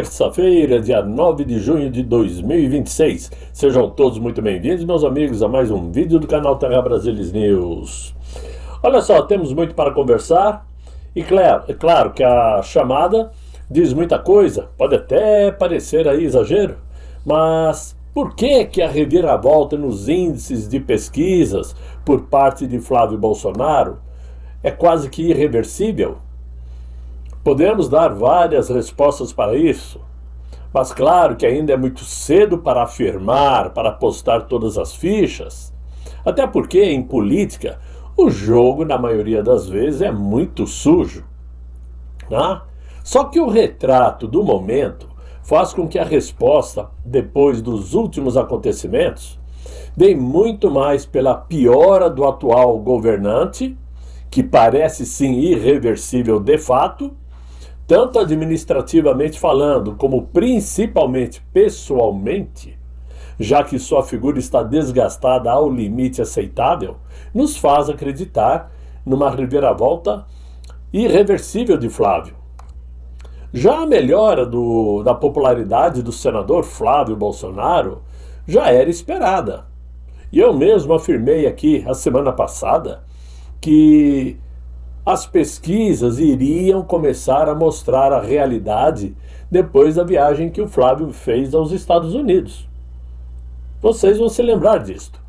terça-feira, dia 9 de junho de 2026. Sejam todos muito bem-vindos, meus amigos, a mais um vídeo do canal Terra Brasilis News. Olha só, temos muito para conversar e é claro que a chamada diz muita coisa, pode até parecer aí exagero, mas por que a reviravolta nos índices de pesquisas por parte de Flávio Bolsonaro é quase que irreversível? Podemos dar várias respostas para isso, mas claro que ainda é muito cedo para afirmar, para apostar todas as fichas. Até porque, em política, o jogo, na maioria das vezes, é muito sujo, né? Só que o retrato do momento faz com que a resposta, depois dos últimos acontecimentos, dê muito mais pela piora do atual governante, que parece sim irreversível de fato, tanto administrativamente falando, como principalmente pessoalmente, já que sua figura está desgastada ao limite aceitável, nos faz acreditar numa reviravolta irreversível de Flávio. Já a melhora da popularidade do senador Flávio Bolsonaro já era esperada. E eu mesmo afirmei aqui a semana passada que as pesquisas iriam começar a mostrar a realidade depois da viagem que o Flávio fez aos Estados Unidos. Vocês vão se lembrar disto.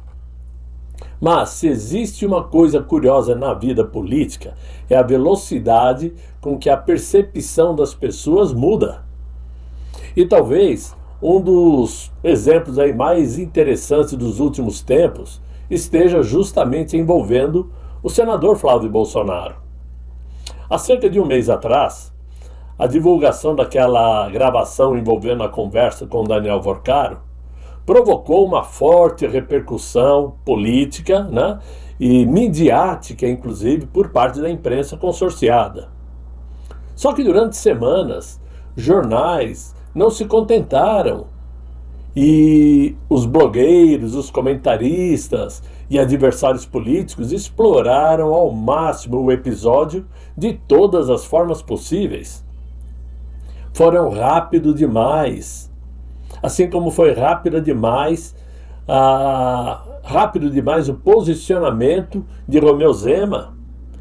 Mas se existe uma coisa curiosa na vida política, é a velocidade com que a percepção das pessoas muda. E talvez um dos exemplos aí mais interessantes dos últimos tempos esteja justamente envolvendo o senador Flávio Bolsonaro. Há cerca de um mês atrás, a divulgação daquela gravação envolvendo a conversa com Daniel Vorcaro provocou uma forte repercussão política, né, e midiática, inclusive, por parte da imprensa consorciada. Só que durante semanas, jornais não se contentaram e os blogueiros, os comentaristas e adversários políticos exploraram ao máximo o episódio de todas as formas possíveis. Foram rápido demais, assim como foi rápido demais o posicionamento de Romeu Zema,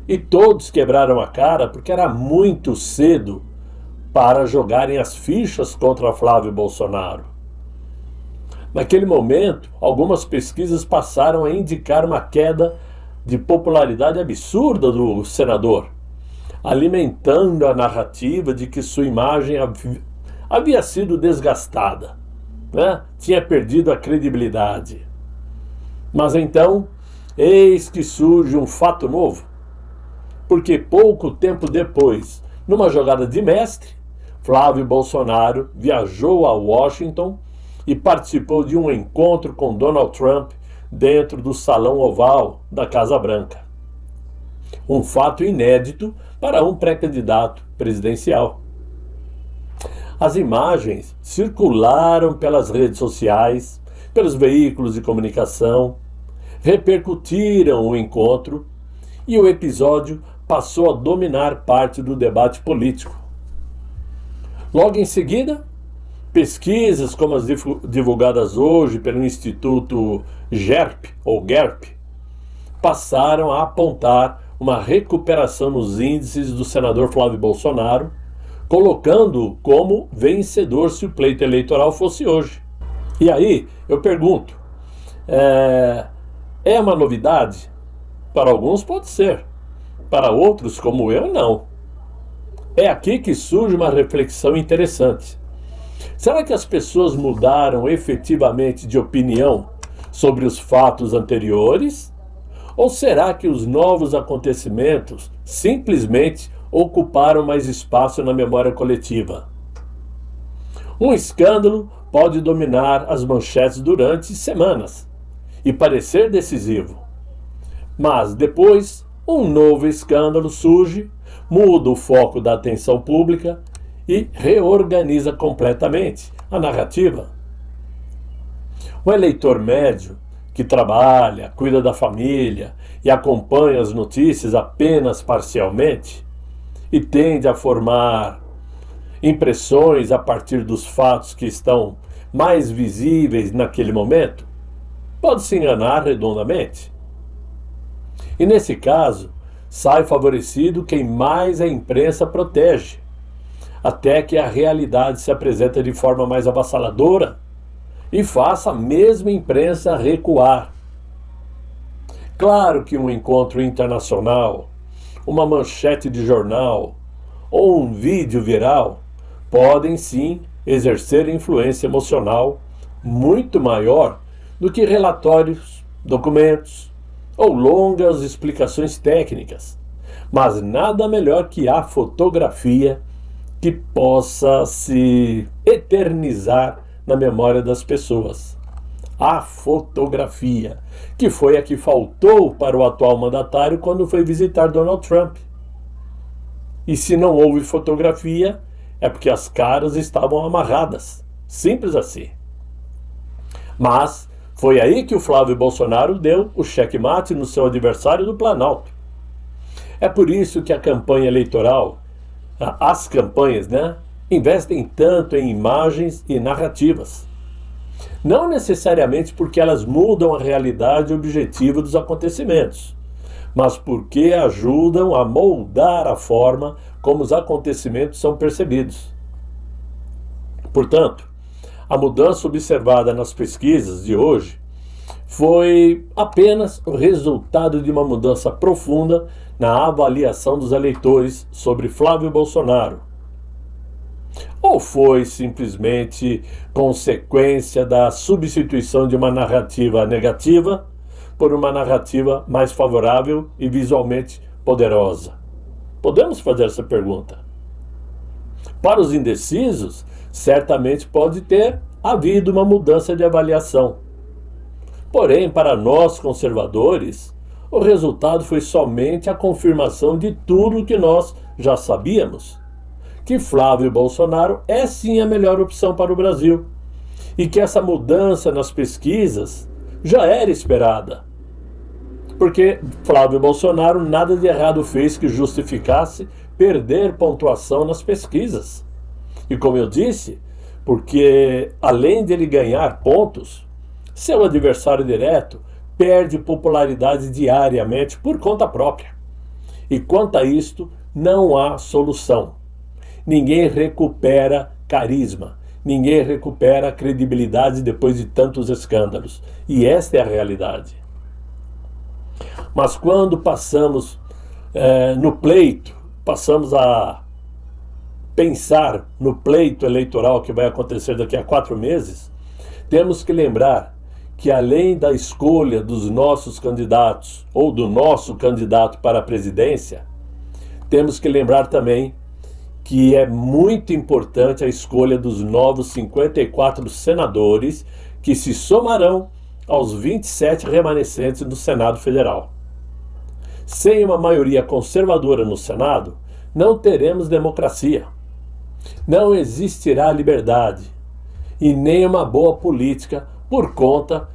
e todos quebraram a cara porque era muito cedo para jogarem as fichas contra Flávio Bolsonaro. Naquele momento, algumas pesquisas passaram a indicar uma queda de popularidade absurda do senador, alimentando a narrativa de que sua imagem havia sido desgastada, né? Tinha perdido a credibilidade. Mas então, eis que surge um fato novo, porque pouco tempo depois, numa jogada de mestre, Flávio Bolsonaro viajou a Washington e participou de um encontro com Donald Trump dentro do Salão Oval da Casa Branca. Um fato inédito para um pré-candidato presidencial. As imagens circularam pelas redes sociais, pelos veículos de comunicação, repercutiram o encontro e o episódio passou a dominar parte do debate político. Logo em seguida, pesquisas como as divulgadas hoje pelo Instituto GERP, passaram a apontar uma recuperação nos índices do senador Flávio Bolsonaro, colocando-o como vencedor se o pleito eleitoral fosse hoje. E aí, eu pergunto, é uma novidade? Para alguns pode ser, para outros, como eu, não. É aqui que surge uma reflexão interessante. Será que as pessoas mudaram efetivamente de opinião sobre os fatos anteriores? Ou será que os novos acontecimentos simplesmente ocuparam mais espaço na memória coletiva? Um escândalo pode dominar as manchetes durante semanas e parecer decisivo. Mas depois, um novo escândalo surge, muda o foco da atenção pública e reorganiza completamente a narrativa. O eleitor médio, que trabalha, cuida da família e acompanha as notícias apenas parcialmente, e tende a formar impressões a partir dos fatos que estão mais visíveis naquele momento, pode se enganar redondamente. E nesse caso, sai favorecido quem mais a imprensa protege, até que a realidade se apresenta de forma mais avassaladora e faça a mesma imprensa recuar. Claro que um encontro internacional, uma manchete de jornal ou um vídeo viral podem sim exercer influência emocional muito maior do que relatórios, documentos ou longas explicações técnicas, mas nada melhor que a fotografia que possa se eternizar na memória das pessoas. A fotografia, que foi a que faltou para o atual mandatário quando foi visitar Donald Trump. E se não houve fotografia, é porque as caras estavam amarradas. Simples assim. Mas foi aí que o Flávio Bolsonaro deu o checkmate no seu adversário do Planalto. É por isso que a campanha eleitoral, as campanhas, investem tanto em imagens e narrativas. Não necessariamente porque elas mudam a realidade objetiva dos acontecimentos, mas porque ajudam a moldar a forma como os acontecimentos são percebidos. Portanto, a mudança observada nas pesquisas de hoje foi apenas o resultado de uma mudança profunda na avaliação dos eleitores sobre Flávio Bolsonaro. Ou foi simplesmente consequência da substituição de uma narrativa negativa por uma narrativa mais favorável e visualmente poderosa? Podemos fazer essa pergunta. Para os indecisos, certamente pode ter havido uma mudança de avaliação. Porém, para nós conservadores, o resultado foi somente a confirmação de tudo o que nós já sabíamos: que Flávio Bolsonaro é sim a melhor opção para o Brasil e que essa mudança nas pesquisas já era esperada. Porque Flávio Bolsonaro nada de errado fez que justificasse perder pontuação nas pesquisas. E como eu disse, porque além de ele ganhar pontos, seu adversário direto perde popularidade diariamente por conta própria. E quanto a isto, não há solução. Ninguém recupera carisma, ninguém recupera credibilidade depois de tantos escândalos. E esta é a realidade. Mas quando passamos no pleito, passamos a pensar no pleito eleitoral que vai acontecer daqui a 4 meses, temos que lembrar que além da escolha dos nossos candidatos ou do nosso candidato para a presidência, temos que lembrar também que é muito importante a escolha dos novos 54 senadores que se somarão aos 27 remanescentes do Senado Federal. Sem uma maioria conservadora no Senado, não teremos democracia. Não existirá liberdade e nem uma boa política por conta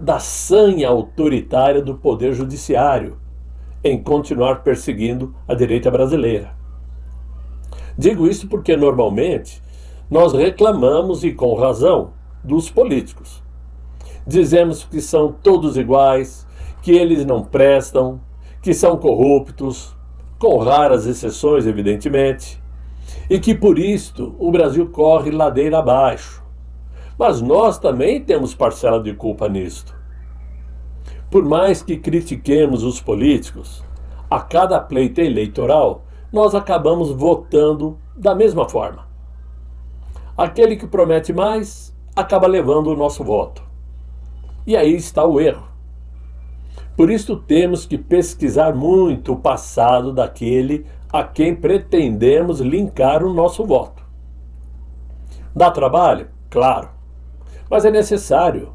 da sanha autoritária do Poder Judiciário em continuar perseguindo a direita brasileira. Digo isso porque normalmente nós reclamamos, e com razão, dos políticos. Dizemos que são todos iguais, que eles não prestam, que são corruptos, com raras exceções, evidentemente, e que por isto o Brasil corre ladeira abaixo. Mas nós também temos parcela de culpa nisto. Por mais que critiquemos os políticos, a cada pleito eleitoral nós acabamos votando da mesma forma. Aquele que promete mais acaba levando o nosso voto. E aí está o erro. Por isso temos que pesquisar muito o passado daquele a quem pretendemos linkar o nosso voto. Dá trabalho? Claro. Mas é necessário.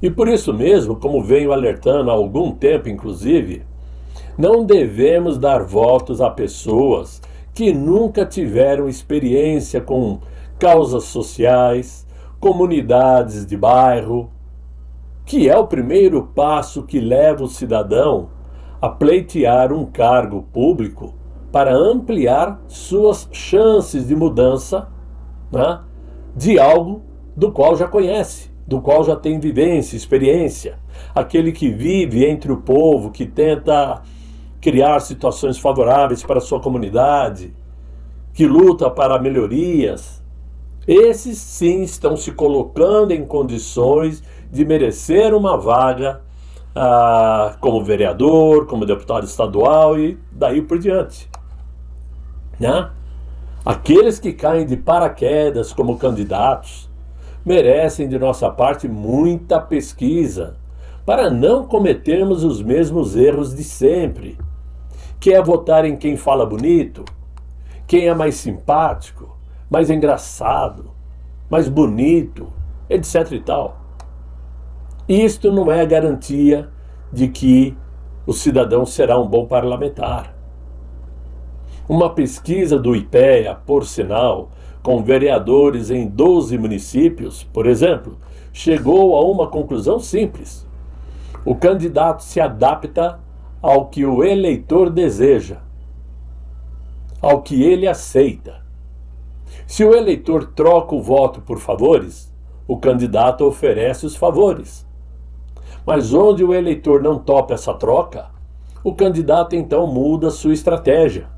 E por isso mesmo, como venho alertando há algum tempo inclusive, não devemos dar votos a pessoas que nunca tiveram experiência com causas sociais, comunidades de bairro, que é o primeiro passo que leva o cidadão a pleitear um cargo público para ampliar suas chances de mudança, né, de algo do qual já conhece, do qual já tem vivência, experiência. Aquele que vive entre o povo, que tenta criar situações favoráveis para a sua comunidade, que luta para melhorias. Esses sim estão se colocando em condições de merecer uma vaga como vereador, como deputado estadual e daí por diante, né? Aqueles que caem de paraquedas como candidatos merecem de nossa parte muita pesquisa para não cometermos os mesmos erros de sempre, que é votar em quem fala bonito, quem é mais simpático, mais engraçado, mais bonito, etc e tal. Isto não é garantia de que o cidadão será um bom parlamentar. Uma pesquisa do IPEA, por sinal, com vereadores em 12 municípios, por exemplo, chegou a uma conclusão simples. O candidato se adapta ao que o eleitor deseja, ao que ele aceita. Se o eleitor troca o voto por favores, o candidato oferece os favores. Mas onde o eleitor não topa essa troca, o candidato então muda sua estratégia.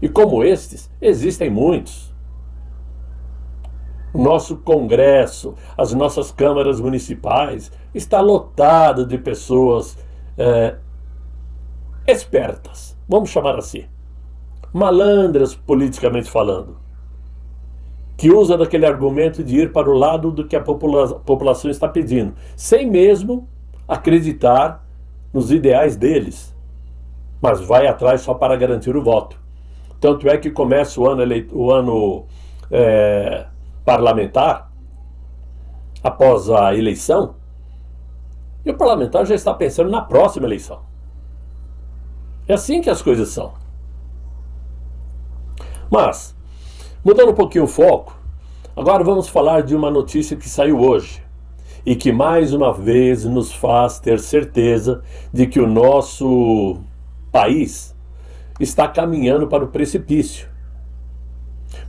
E como estes, existem muitos. O nosso Congresso, as nossas câmaras municipais, está lotado de pessoas espertas, vamos chamar assim, malandras politicamente falando, que usa daquele argumento de ir para o lado do que a população está pedindo, sem mesmo acreditar nos ideais deles, mas vai atrás só para garantir o voto. Tanto é que começa o ano parlamentar, após a eleição, e o parlamentar já está pensando na próxima eleição. É assim que as coisas são. Mas, mudando um pouquinho o foco, agora vamos falar de uma notícia que saiu hoje e que mais uma vez nos faz ter certeza de que o nosso país está caminhando para o precipício.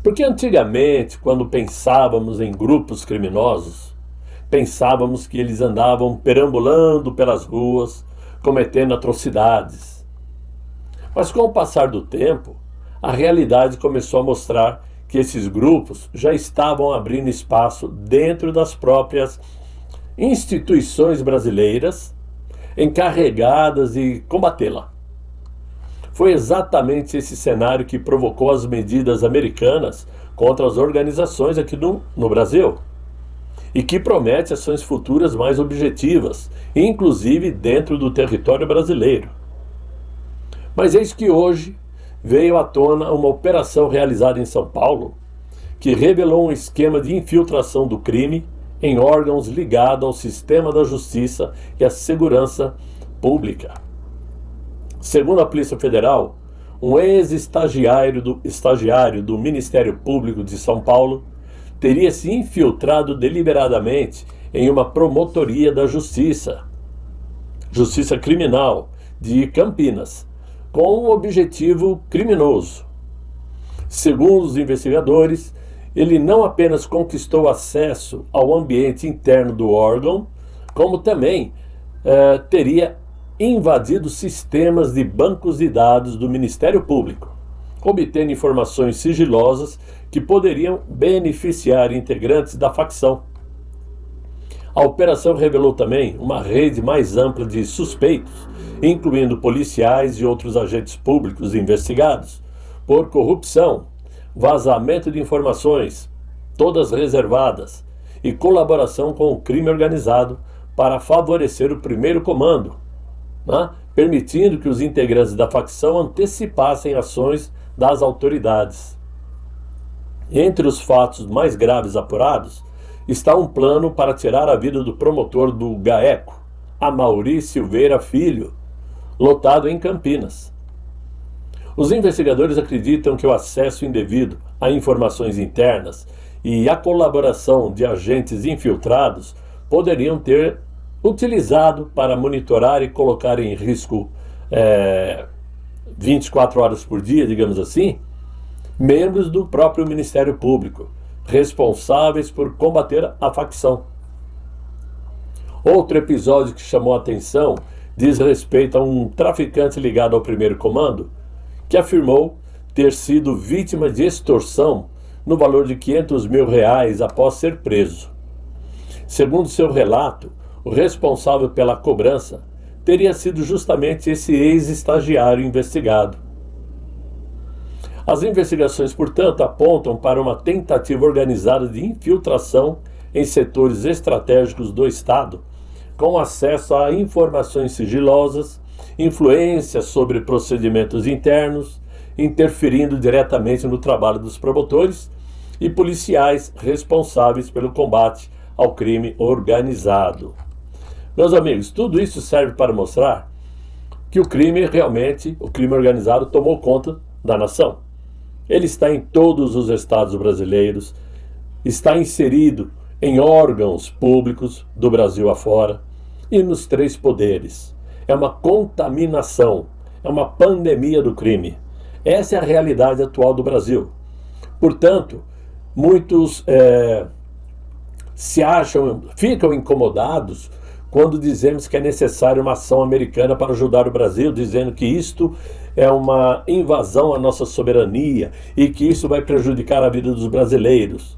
Porque antigamente, quando pensávamos em grupos criminosos, pensávamos que eles andavam perambulando pelas ruas, cometendo atrocidades. Mas com o passar do tempo, a realidade começou a mostrar que esses grupos já estavam abrindo espaço dentro das próprias instituições brasileiras encarregadas de combatê-la. Foi exatamente esse cenário que provocou as medidas americanas contra as organizações aqui no Brasil e que promete ações futuras mais objetivas, inclusive dentro do território brasileiro. Mas eis que hoje veio à tona uma operação realizada em São Paulo que revelou um esquema de infiltração do crime em órgãos ligados ao sistema da justiça e à segurança pública. Segundo a Polícia Federal, um ex-estagiário do Ministério Público de São Paulo teria se infiltrado deliberadamente em uma promotoria da Justiça Criminal de Campinas, com um objetivo criminoso. Segundo os investigadores, ele não apenas conquistou acesso ao ambiente interno do órgão, como também teria invadido sistemas de bancos de dados do Ministério Público, obtendo informações sigilosas que poderiam beneficiar integrantes da facção. A operação revelou também uma rede mais ampla de suspeitos, incluindo policiais e outros agentes públicos investigados por corrupção, vazamento de informações, todas reservadas, e colaboração com o crime organizado para favorecer o primeiro comando, permitindo que os integrantes da facção antecipassem ações das autoridades. Entre os fatos mais graves apurados está um plano para tirar a vida do promotor do GAECO, Amaury Silveira Filho, lotado em Campinas. Os investigadores acreditam que o acesso indevido a informações internas e a colaboração de agentes infiltrados poderiam ter utilizado para monitorar e colocar em risco 24 horas por dia, digamos assim, membros do próprio Ministério Público, responsáveis por combater a facção. Outro episódio que chamou a atenção diz respeito a um traficante ligado ao primeiro comando, que afirmou ter sido vítima de extorsão no valor de R$500 mil após ser preso. Segundo seu relato, o responsável pela cobrança teria sido justamente esse ex-estagiário investigado. As investigações, portanto, apontam para uma tentativa organizada de infiltração em setores estratégicos do Estado, com acesso a informações sigilosas, influência sobre procedimentos internos, interferindo diretamente no trabalho dos promotores e policiais responsáveis pelo combate ao crime organizado. Meus amigos, tudo isso serve para mostrar que o crime organizado tomou conta da nação. Ele está em todos os estados brasileiros, está inserido em órgãos públicos do Brasil afora e nos 3 poderes. É uma contaminação, é uma pandemia do crime. Essa é a realidade atual do Brasil. Portanto, muitos ficam incomodados quando dizemos que é necessária uma ação americana para ajudar o Brasil, dizendo que isto é uma invasão à nossa soberania e que isso vai prejudicar a vida dos brasileiros.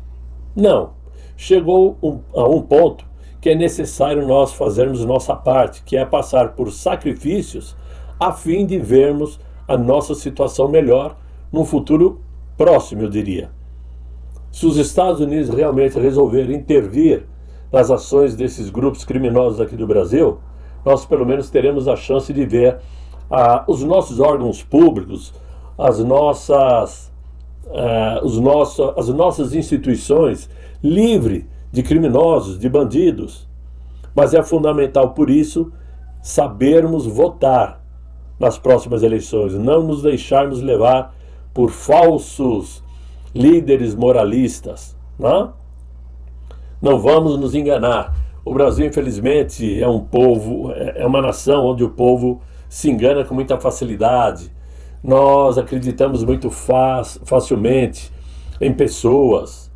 Não. Chegou a um ponto que é necessário nós fazermos nossa parte, que é passar por sacrifícios a fim de vermos a nossa situação melhor num futuro próximo, eu diria. Se os Estados Unidos realmente resolverem intervir nas ações desses grupos criminosos aqui do Brasil, nós pelo menos teremos a chance de ver os nossos órgãos públicos, as nossas instituições livres de criminosos, de bandidos. Mas é fundamental, por isso, sabermos votar nas próximas eleições, não nos deixarmos levar por falsos líderes moralistas, não? Não vamos nos enganar. O Brasil, infelizmente, é uma nação onde o povo se engana com muita facilidade. Nós acreditamos muito facilmente em pessoas.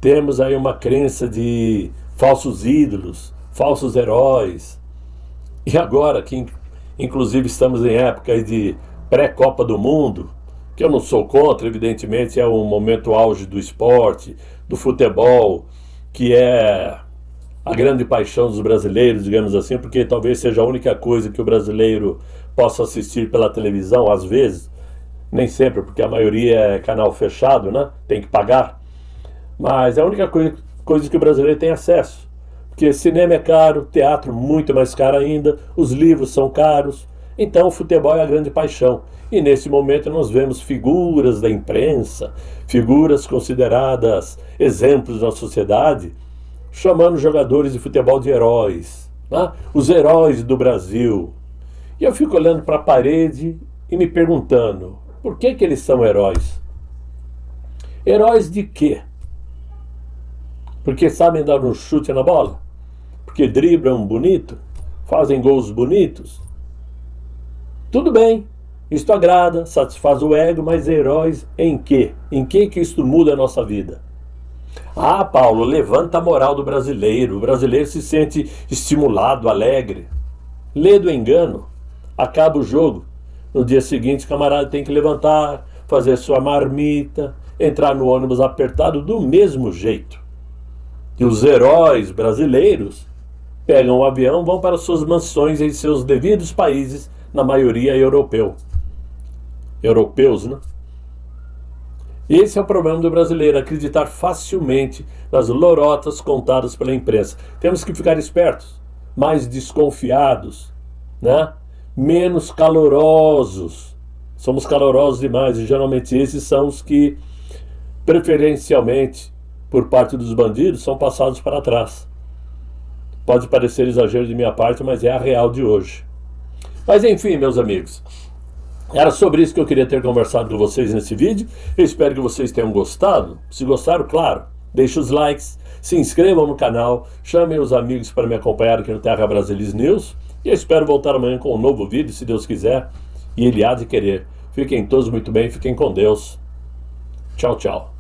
Temos aí uma crença de falsos ídolos, falsos heróis. E agora, que inclusive estamos em época de pré-Copa do Mundo, que eu não sou contra, evidentemente é um momento auge do esporte, do futebol, que é a grande paixão dos brasileiros, digamos assim, porque talvez seja a única coisa que o brasileiro possa assistir pela televisão, às vezes, nem sempre, porque a maioria é canal fechado, né? Tem que pagar, mas é a única coisa que o brasileiro tem acesso, porque cinema é caro, teatro muito mais caro ainda, os livros são caros, então o futebol é a grande paixão. E nesse momento nós vemos figuras da imprensa, figuras consideradas exemplos na sociedade, chamando jogadores de futebol de heróis, né? Os heróis do Brasil. E eu fico olhando para a parede e me perguntando, por que eles são heróis? Heróis de quê? Porque sabem dar um chute na bola? Porque driblam bonito? Fazem gols bonitos? Tudo bem. Isto agrada, satisfaz o ego, mas heróis em quê? Em que isto muda a nossa vida? Ah, Paulo, levanta a moral do brasileiro. O brasileiro se sente estimulado, alegre. Lê do engano. Acaba o jogo. No dia seguinte, o camarada tem que levantar, fazer sua marmita, entrar no ônibus apertado do mesmo jeito. E os heróis brasileiros pegam o avião, vão para suas mansões em seus devidos países, na maioria europeus, né? Esse é o problema do brasileiro, acreditar facilmente nas lorotas contadas pela imprensa. Temos que ficar espertos, mais desconfiados, né? Menos calorosos. Somos calorosos demais e geralmente esses são os que, preferencialmente, por parte dos bandidos, são passados para trás. Pode parecer exagero de minha parte, mas é a real de hoje. Mas enfim, meus amigos, era sobre isso que eu queria ter conversado com vocês nesse vídeo. Eu espero que vocês tenham gostado. Se gostaram, claro, deixe os likes, se inscrevam no canal, chamem os amigos para me acompanhar aqui no Terra Brasilis News. E eu espero voltar amanhã com um novo vídeo, se Deus quiser. e Ele há de querer. Fiquem todos muito bem, fiquem com Deus. Tchau, tchau.